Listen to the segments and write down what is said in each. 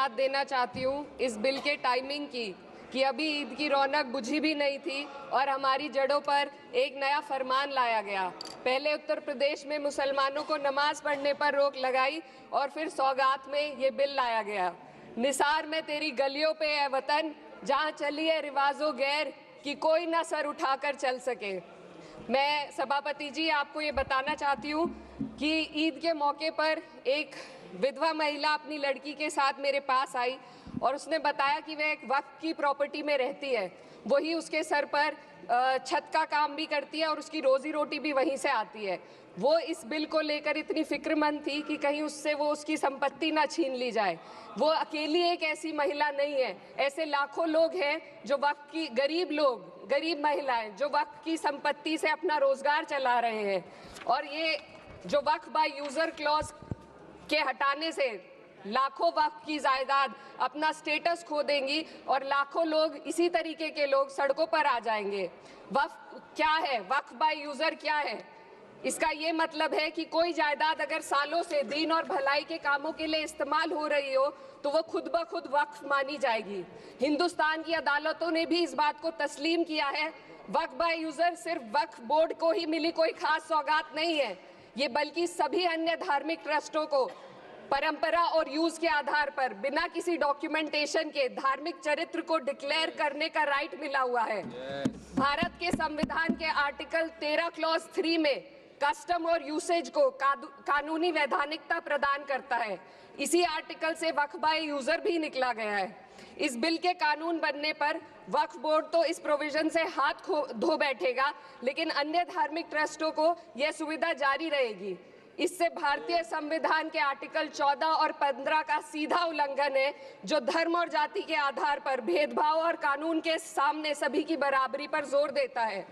याद देना चाहती हूँ इस बिल के टाइमिंग की, कि अभी ईद की रौनक बुझी भी नहीं थी और हमारी जड़ों पर एक नया फरमान लाया गया। पहले उत्तर प्रदेश में मुसलमानों को नमाज पढ़ने पर रोक लगाई और फिर सौगात में ये बिल लाया गया। निसार में तेरी गलियों पे है वतन, जहाँ चली है रिवाजो गैर कि कोई ना सर उठाकर चल सके। मैं सभापति जी आपको ये बताना चाहती हूँ कि ईद के मौके पर एक विधवा महिला अपनी लड़की के साथ मेरे पास आई और उसने बताया कि वह एक वक्फ की प्रॉपर्टी में रहती है, वही उसके सर पर छत का काम भी करती है और उसकी रोजी रोटी भी वहीं से आती है। वो इस बिल को लेकर इतनी फिक्रमंद थी कि कहीं उससे वो उसकी संपत्ति ना छीन ली जाए। वो अकेली एक ऐसी महिला नहीं है, ऐसे लाखों लोग हैं जो वक्फ की, गरीब लोग, गरीब महिलाएं जो वक्फ की संपत्ति से अपना रोजगार चला रहे हैं। और ये जो वक्फ बाय यूजर क्लॉज के हटाने से लाखों वक्फ की जायदाद अपना स्टेटस खो देंगी और लाखों लोग, इसी तरीके के लोग सड़कों पर आ जाएंगे। वक्फ क्या है? वक्फ बाय यूजर क्या है? इसका ये मतलब है कि कोई जायदाद अगर सालों से दीन और भलाई के कामों के लिए इस्तेमाल हो रही हो तो वो खुद ब खुद वक्फ मानी जाएगी। हिंदुस्तान की अदालतों ने भी इस बात को तस्लीम किया है। वक्फ बाय यूजर सिर्फ वक्फ बोर्ड को ही मिली कोई खास सौगात नहीं है, ये बल्कि सभी अन्य धार्मिक ट्रस्टों को परंपरा और यूज के आधार पर बिना किसी डॉक्यूमेंटेशन के धार्मिक चरित्र को डिक्लेयर करने का राइट मिला हुआ है। भारत के संविधान के आर्टिकल 13 क्लॉज 3 में कस्टम और यूसेज को कानूनी वैधानिकता प्रदान करता है। इसी आर्टिकल से वक्फ बाय यूजर भी निकला गया है। इस बिल के कानून बनने पर वक्फ बोर्ड तो इस प्रोविजन से हाथ धो बैठेगा, लेकिन अन्य धार्मिक ट्रस्टों को यह सुविधा जारी रहेगी। इससे भारतीय संविधान के आर्टिकल 14 और 15 का सीधा उल्लंघन है, जो धर्म और जाति के आधार पर भेदभाव और कानून के सामने सभी की बराबरी पर जोर देता है।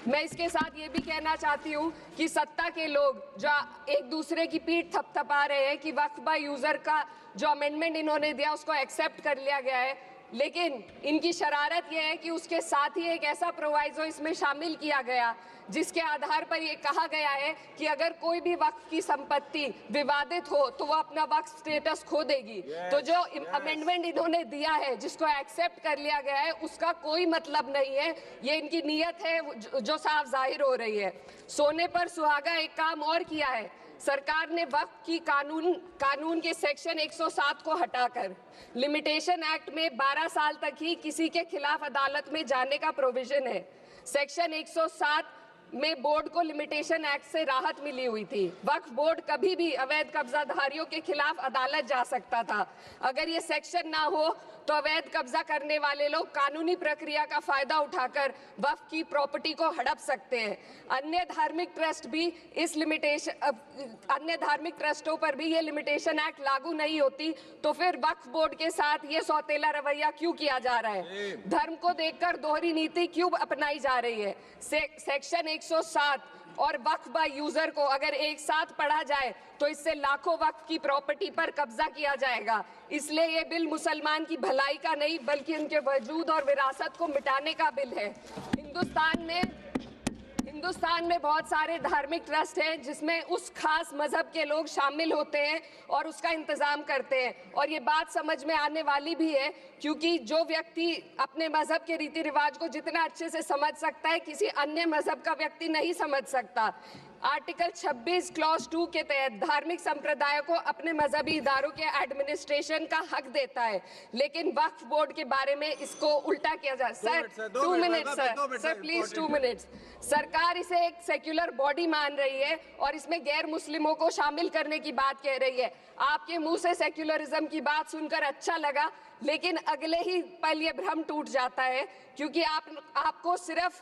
मैं इसके साथ ये भी कहना चाहती हूँ कि सत्ता के लोग जो एक दूसरे की पीठ थपथपा रहे हैं कि वक्फ बाय यूजर का जो अमेंडमेंट इन्होंने दिया उसको एक्सेप्ट कर लिया गया है, लेकिन इनकी शरारत यह है कि उसके साथ ही एक ऐसा प्रोवाइजो इसमें शामिल किया गया जिसके आधार पर यह कहा गया है कि अगर कोई भी वक्फ की संपत्ति विवादित हो तो वो अपना वक्फ स्टेटस खो देगी। तो जो अमेंडमेंट इन्होंने दिया है, जिसको एक्सेप्ट कर लिया गया है, उसका कोई मतलब नहीं है। ये इनकी नीयत है जो साफ जाहिर हो रही है। सोने पर सुहागा एक काम और किया है। सरकार ने वक्फ की कानून के सेक्शन 107 को हटाकर लिमिटेशन एक्ट में 12 साल तक ही किसी के खिलाफ अदालत में जाने का प्रोविजन है। सेक्शन 107 में बोर्ड को लिमिटेशन एक्ट से राहत मिली हुई थी। वक्फ बोर्ड कभी भी अवैध कब्जाधारियों के खिलाफ अदालत जा सकता था। अगर ये सेक्शन ना हो तो अवैध कब्जा करने वाले लोग कानूनी प्रक्रिया का फायदा उठाकर वक्फ की प्रॉपर्टी को हड़प सकते हैं। अन्य धार्मिक ट्रस्टों पर भी ये लिमिटेशन एक्ट लागू नहीं होती, तो फिर वक्फ बोर्ड के साथ ये सौतेला रवैया क्यों किया जा रहा है? धर्म को देखकर दोहरी नीति क्यों अपनाई जा रही है? सेक्शन 107 और वक्फ बाय यूजर को अगर एक साथ पढ़ा जाए तो इससे लाखों वक्फ की प्रॉपर्टी पर कब्जा किया जाएगा। इसलिए ये बिल मुसलमान की भलाई का नहीं बल्कि उनके वजूद और विरासत को मिटाने का बिल है। हिंदुस्तान में बहुत सारे धार्मिक ट्रस्ट हैं जिसमें उस खास मजहब के लोग शामिल होते हैं और उसका इंतजाम करते हैं। और ये बात समझ में आने वाली भी है, क्योंकि जो व्यक्ति अपने मजहब के रीति रिवाज को जितना अच्छे से समझ सकता है, किसी अन्य मजहब का व्यक्ति नहीं समझ सकता। आर्टिकल 26 क्लॉज 2 के तहत धार्मिक संप्रदायों को अपने मजहबी इदारों के एडमिनिस्ट्रेशन का हक देता है, लेकिन वक्फ बोर्ड के बारे में इसको उल्टा किया जा। Sir 2 minute sir please 2 minutes. सरकार इसे एक सेक्युलर बॉडी मान रही है और इसमें गैर मुस्लिमों को शामिल करने की बात कह रही है। आपके मुंह से सेक्युलरिज्म की बात सुनकर अच्छा लगा, लेकिन अगले ही पल ये भ्रम टूट जाता है, क्योंकि आपको सिर्फ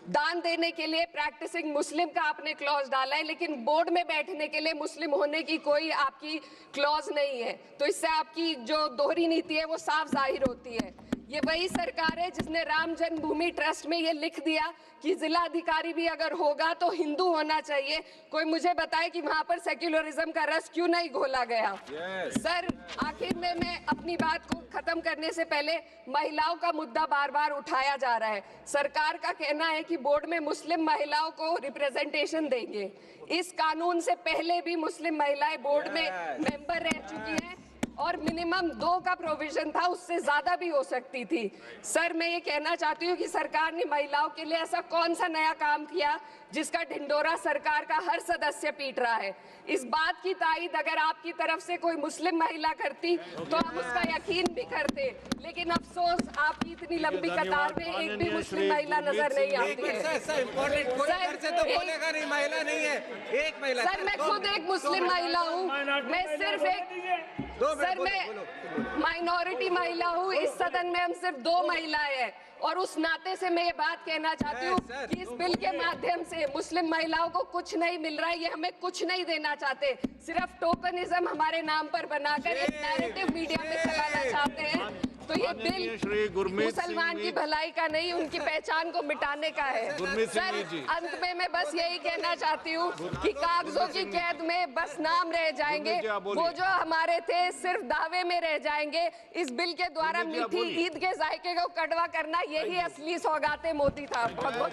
दान देने के लिए प्रैक्टिसिंग मुस्लिम का आपने क्लॉज डाला है, लेकिन बोर्ड में बैठने के लिए मुस्लिम होने की कोई आपकी क्लॉज नहीं है। तो इससे आपकी जो दोहरी नीति है वो साफ जाहिर होती है। ये वही सरकार है जिसने राम जन्मभूमि ट्रस्ट में ये लिख दिया कि जिला अधिकारी भी अगर होगा तो हिंदू होना चाहिए। कोई मुझे बताए कि वहां पर सेक्युलरिज्म का रस क्यों नहीं घोला गया? सर आखिर में मैं अपनी बात को खत्म करने से पहले महिलाओं का मुद्दा बार बार उठाया जा रहा है। सरकार का कहना है कि बोर्ड में मुस्लिम महिलाओं को रिप्रेजेंटेशन देंगे। इस कानून से पहले भी मुस्लिम महिलाएं बोर्ड में मेंबर रह चुकी हैं और मिनिमम 2 का प्रोविजन था, उससे ज्यादा भी हो सकती थी। सर मैं ये कहना चाहती हूँ कि सरकार ने महिलाओं के लिए ऐसा कौन सा नया काम किया जिसका ढिंडोरा सरकार का हर सदस्य पीट रहा है। इस बात की तायीद अगर आपकी तरफ से कोई मुस्लिम महिला करती तो हम उसका यकीन भी करते, लेकिन अफसोस आपकी इतनी लंबी कतार में एक भी मुस्लिम महिला नजर नहीं आती है। सर मैं खुद एक मुस्लिम महिला हूँ, मैं सिर्फ एक सर मैं माइनॉरिटी महिला हूँ, इस सदन में हम सिर्फ 2 महिलाएं हैं और उस नाते से मैं ये बात कहना चाहती हूँ कि इस बिल के माध्यम से मुस्लिम महिलाओं को कुछ नहीं मिल रहा है, ये हमें कुछ नहीं देना चाहते, सिर्फ टोकनिज्म हमारे नाम पर बनाकर एक नैरेटिव मीडिया में चलाना चाहते हैं। तो ये बिल मुसलमान की भलाई का नहीं, उनकी पहचान को मिटाने का है। सर अंत में मैं बस यही कहना चाहती हूँ कि कागजों की कैद में बस नाम रह जाएंगे, वो जो हमारे थे सिर्फ दावे में रह जाएंगे। इस बिल के द्वारा मीठी ईद के जायके को कड़वा करना, यही असली सौगाते मोदी था। बहुत बहुत